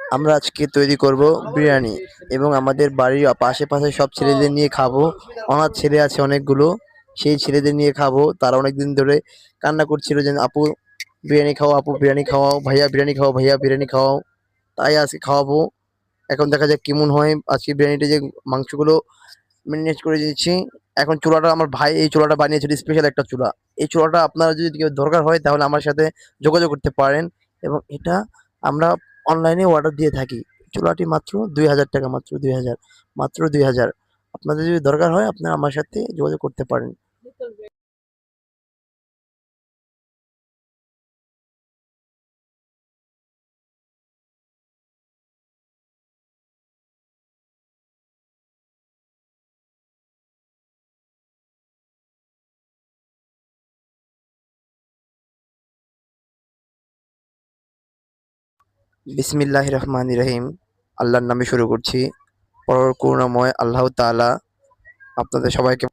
আমরা আজকে তৈরি করব বিরিয়ানি এবং আমাদের বাড়ির আশেপাশে সব ছেলেদের নিয়ে খাবো। অনাথ ছেলে আছে অনেকগুলো, সেই ছেলেদের নিয়ে খাবো। তারা অনেকদিন ধরে কান্না করছিল যে আপু বিরিয়ানি খাওয়াও, আপু বিরিয়ানি খাওয়াও, ভাইয়া বিরিয়ানি খাওয়াও, ভাইয়া বিরিয়ানি খাওয়াও। তাই আজকে খাওয়াবো। এখন দেখা যাক কেমন হয়। আজকে বিরিয়ানিটা যে মাংসগুলো ম্যারিনেট করে দিয়েছি। এখন চুলাটা আমার ভাই এই চুলাটা বানিয়েছিল, স্পেশাল একটা চুলা। এই চুলাটা আপনারা যদি কেউ দরকার হয় তাহলে আমার সাথে যোগাযোগ করতে পারেন এবং এটা আমরা অনলাইনে অর্ডার দিয়ে থাকি। চুলাটি মাত্র ৳২,০০০, মাত্র ২,০০০, মাত্র ২,০০০। আপনাদের যদি দরকার হয় আপনারা আমার সাথে যোগাযোগ করতে পারেন। বিসমিল্লাহির রহমানির রহিম। আল্লাহর নামে শুরু করছি। পরম করুণাময় আল্লাহ তাআলা আপনাদের সবাইকে